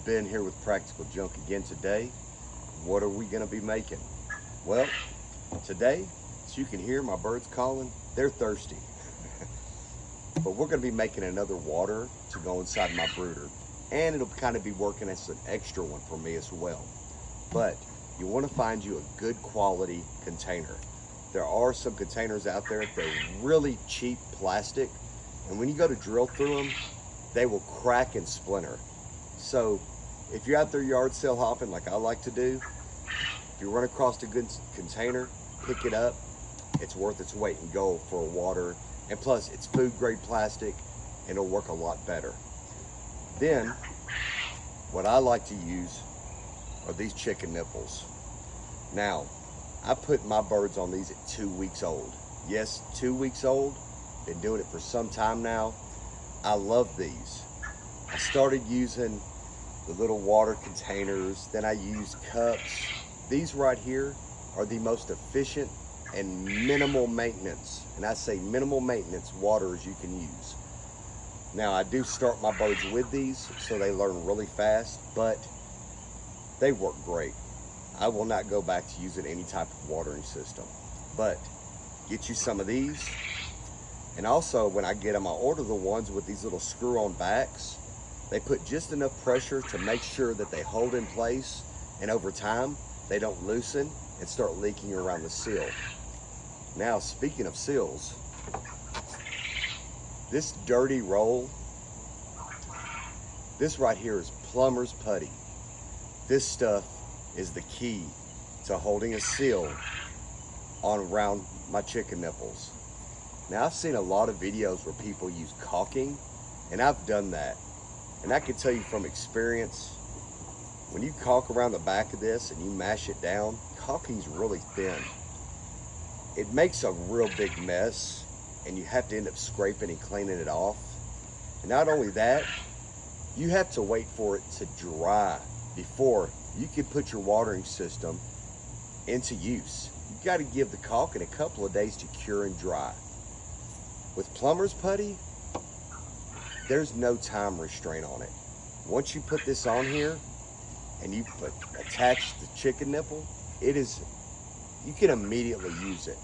Ben here with Practical Junk again today. What are we going to be making? Well, today, as you can hear my birds calling, they're thirsty. But we're going to be making another water to go inside my brooder. And it'll kind of be working as an extra one for me as well. But you want to find you a good quality container. There are some containers out there, they're really cheap plastic. And when you go to drill through them, they will crack and splinter. So if you're out there yard sale hopping like I like to do, if you run across a good container, pick it up. It's worth its weight in gold for water. And plus, it's food grade plastic and it'll work a lot better. Then, what I like to use are these chicken nipples. Now, I put my birds on these at 2 weeks old. Yes, 2 weeks old. Been doing it for some time now. I love these. I started using the little water containers, then I used cups. These right here are the most efficient and minimal maintenance, and I say minimal maintenance waters you can use. Now I do start my birds with these so they learn really fast, but they work great. I will not go back to using any type of watering system, but get you some of these. And also when I get them, I order the ones with these little screw-on backs. They put just enough pressure to make sure that they hold in place, and over time, they don't loosen and start leaking around the seal. Now, speaking of seals, this dirty roll, this right here is plumber's putty. This stuff is the key to holding a seal on around my chicken nipples. Now, I've seen a lot of videos where people use caulking, and I've done that. And I can tell you from experience, when you caulk around the back of this and you mash it down, caulking's really thin. It makes a real big mess, and you have to end up scraping and cleaning it off. And not only that, you have to wait for it to dry before you can put your watering system into use. You got to give the caulking a couple of days to cure and dry. With plumber's putty, there's no time restraint on it. Once you put this on here and you attach the chicken nipple, you can immediately use it.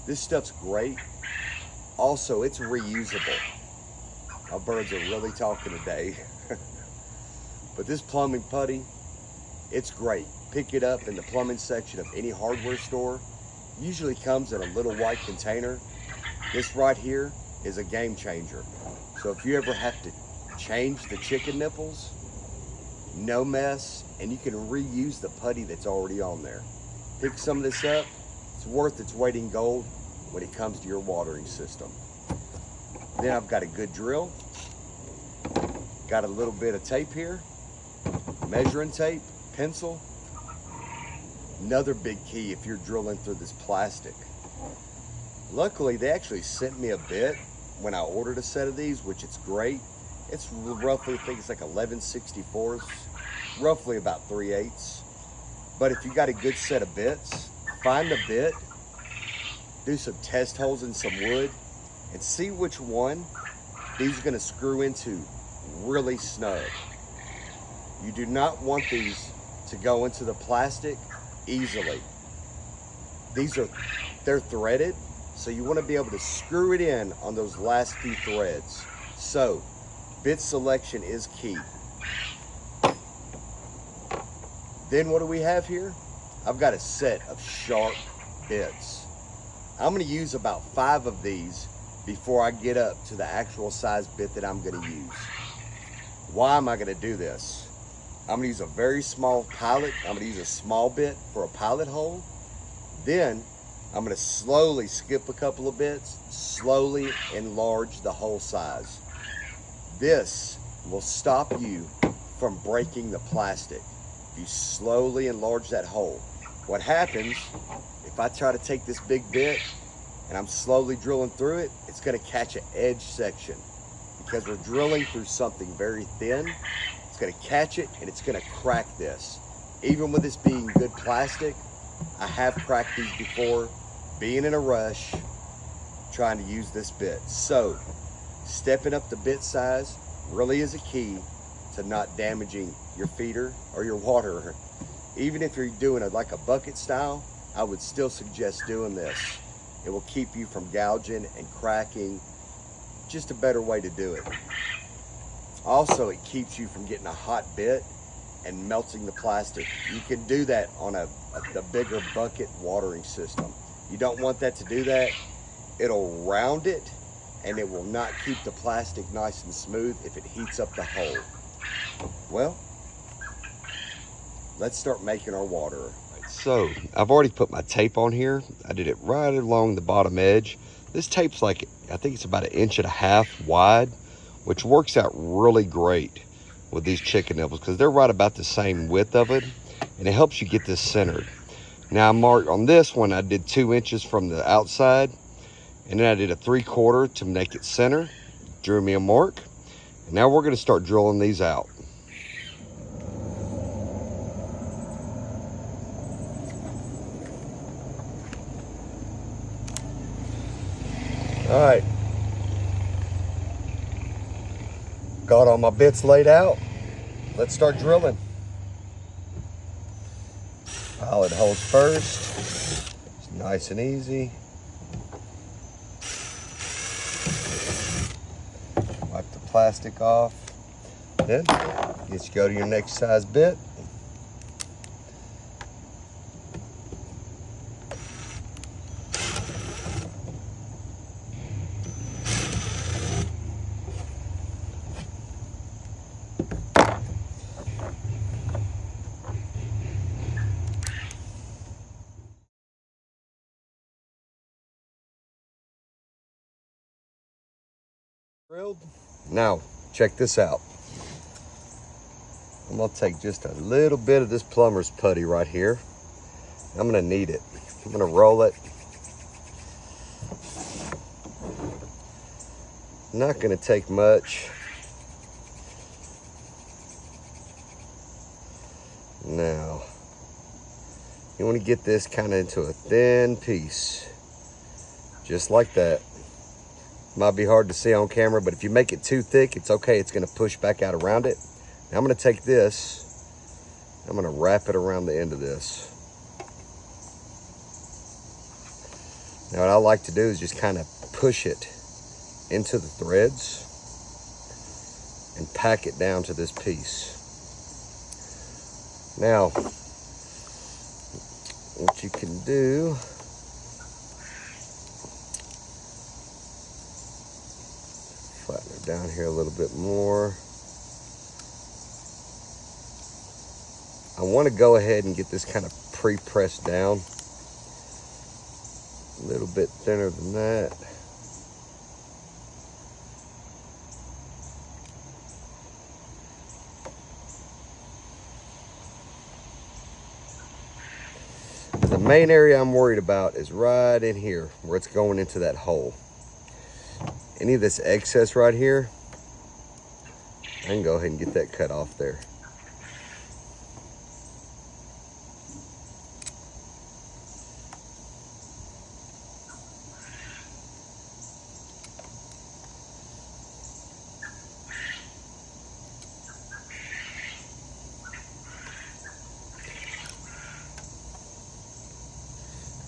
This stuff's great. Also, it's reusable. My birds are really talking today. But this plumbing putty, it's great. Pick it up in the plumbing section of any hardware store. Usually comes in a little white container. This right here is a game changer. So if you ever have to change the chicken nipples, no mess, and you can reuse the putty that's already on there. Pick some of this up. It's worth its weight in gold when it comes to your watering system. Then I've got a good drill. Got a little bit of tape here, measuring tape, pencil. Another big key if you're drilling through this plastic. Luckily, they actually sent me a bit when I ordered a set of these, which it's great. It's roughly, I think it's like 11/64, roughly about 3/8. But if you got a good set of bits, find a bit, do some test holes in some wood, and see which one these are gonna screw into really snug. You do not want these to go into the plastic easily. They're threaded, so you want to be able to screw it in on those last few threads. So, bit selection is key. Then what do we have here? I've got a set of sharp bits. I'm going to use about 5 of these before I get up to the actual size bit that I'm going to use. Why am I going to do this? I'm going to use a very small pilot. I'm going to use a small bit for a pilot hole. Then I'm going to slowly skip a couple of bits, slowly enlarge the hole size. This will stop you from breaking the plastic. If you slowly enlarge that hole. What happens, if I try to take this big bit and I'm slowly drilling through it, it's going to catch an edge section. Because we're drilling through something very thin, it's going to catch it and it's going to crack this. Even with this being good plastic, I have cracked these before, being in a rush, trying to use this bit. So, stepping up the bit size really is a key to not damaging your feeder or your water. Even if you're doing it like a bucket style, I would still suggest doing this. It will keep you from gouging and cracking. Just a better way to do it. Also, it keeps you from getting a hot bit and melting the plastic. You can do that on a bigger bucket watering system. You don't want that to do that. It'll round it and it will not keep the plastic nice and smooth if it heats up the hole. Well, let's start making our water. So I've already put my tape on here. I did it right along the bottom edge. This tape's like, I think it's about 1.5 inches wide, which works out really great with these chicken nipples because they're right about the same width of it, and it helps you get this centered. Now I marked on this one, I did 2 inches from the outside, and then I did a 3/4 to make it center. Drew me a mark, and now we're gonna start drilling these out. All right, got all my bits laid out. Let's start drilling. Pilot holes first. It's nice and easy. Wipe the plastic off. Then just go to your next size bit. Drilled. Now, check this out. I'm gonna take just a little bit of this plumber's putty right here. I'm gonna knead it. I'm gonna roll it. Not gonna take much. Now, you wanna get this kind of into a thin piece, just like that. Might be hard to see on camera, but if you make it too thick, it's okay. It's gonna push back out around it. Now I'm gonna take this, I'm gonna wrap it around the end of this. Now what I like to do is just kind of push it into the threads and pack it down to this piece. Now, what you can do, flatten it down here a little bit more. I want to go ahead and get this kind of pre-pressed down. A little bit thinner than that. The main area I'm worried about is right in here where it's going into that hole. Any of this excess right here, I can go ahead and get that cut off there.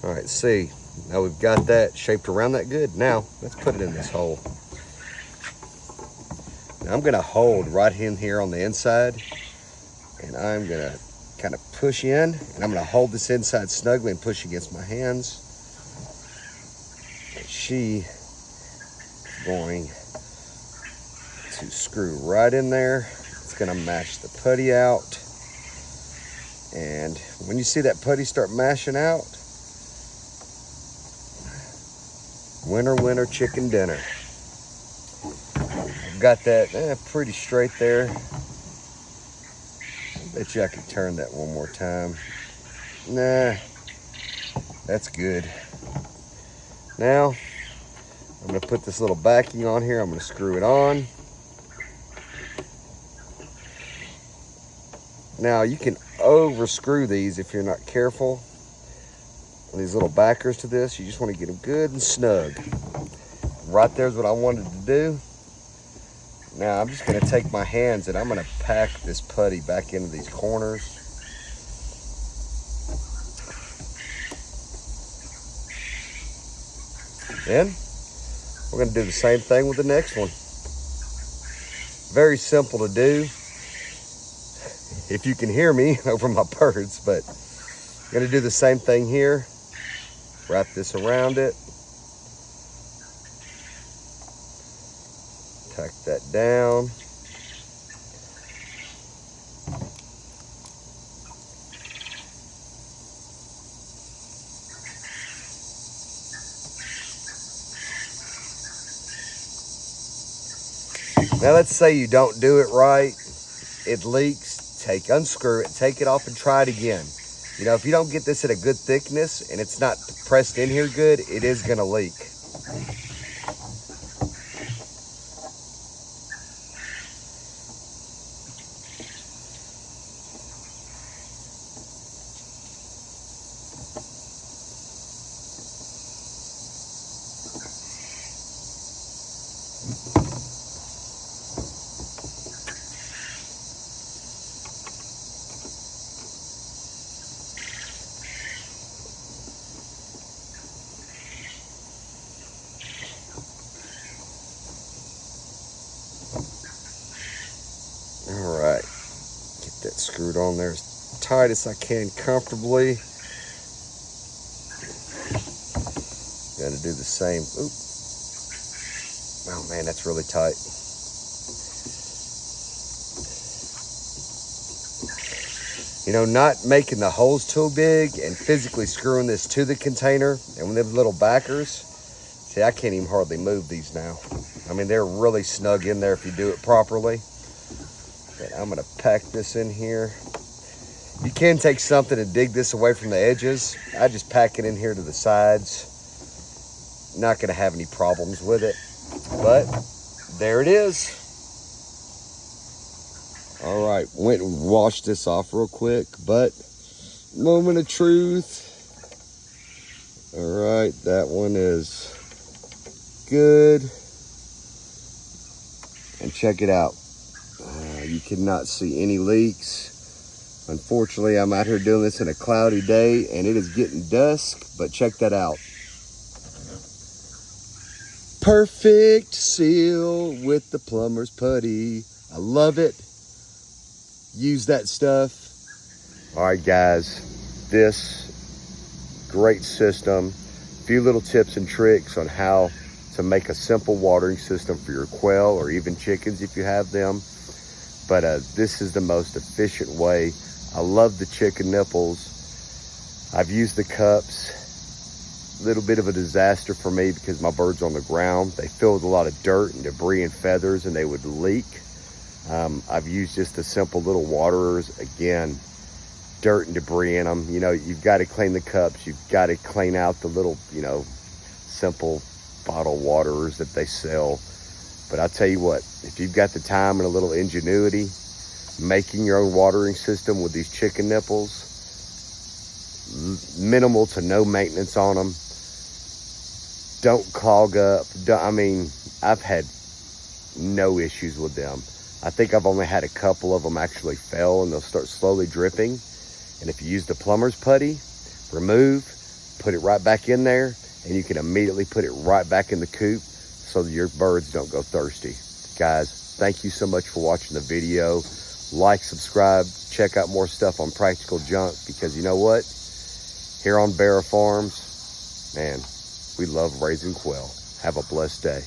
All right, see, now we've got that shaped around that good. Now, let's put it in this hole. Now I'm gonna hold right in here on the inside, and I'm gonna kind of push in, and I'm gonna hold this inside snugly and push against my hands. And she is going to screw right in there. It's gonna mash the putty out. And when you see that putty start mashing out, winner, winner, chicken dinner. I've got that pretty straight there. I bet you I could turn that one more time. Nah, that's good. Now, I'm gonna put this little backing on here. I'm gonna screw it on. Now, you can over screw these if you're not careful. These little backers to this, you just want to get them good and snug. Right there's what I wanted to do. Now I'm just gonna take my hands and I'm gonna pack this putty back into these corners. Then we're gonna do the same thing with the next one. Very simple to do. If you can hear me over my birds, but I'm gonna do the same thing here. Wrap this around it. Tack that down. Now let's say you don't do it right, it leaks, unscrew it, take it off and try it again. You know, if you don't get this at a good thickness and it's not pressed in here good, it is gonna leak. All right, get that screwed on there as tight as I can comfortably. Gonna do the same. Oop. Oh man, that's really tight. You know, not making the holes too big and physically screwing this to the container, and with them little backers, see, I can't even hardly move these now. I mean, they're really snug in there if you do it properly. But I'm gonna pack this in here. You can take something and dig this away from the edges. I just pack it in here to the sides. Not gonna have any problems with it, but there it is. All right, went and washed this off real quick, but moment of truth. All right, that one is good. And check it out. You cannot see any leaks. Unfortunately, I'm out here doing this in a cloudy day and it is getting dusk, but check that out. Perfect seal with the plumber's putty. I love it. Use that stuff. All right, guys, this great system. A few little tips and tricks on how to make a simple watering system for your quail or even chickens if you have them. But this is the most efficient way. I love the chicken nipples. I've used the cups. A little bit of a disaster for me because my bird's on the ground. They filled with a lot of dirt and debris and feathers and they would leak. I've used just the simple little waterers. Again, dirt and debris in them. You know, you've got to clean the cups. You've got to clean out the little, you know, simple bottle waterers that they sell. But I'll tell you what, if you've got the time and a little ingenuity, making your own watering system with these chicken nipples, minimal to no maintenance on them, don't clog up. I mean, I've had no issues with them. I think I've only had a couple of them actually fail and they'll start slowly dripping. And if you use the plumber's putty, remove, put it right back in there, and you can immediately put it right back in the coop so that your birds don't go thirsty. Guys, thank you so much for watching the video. Like, subscribe, check out more stuff on Practical Junk, because you know what? Here on Bear Farms, man, we love raising quail. Have a blessed day.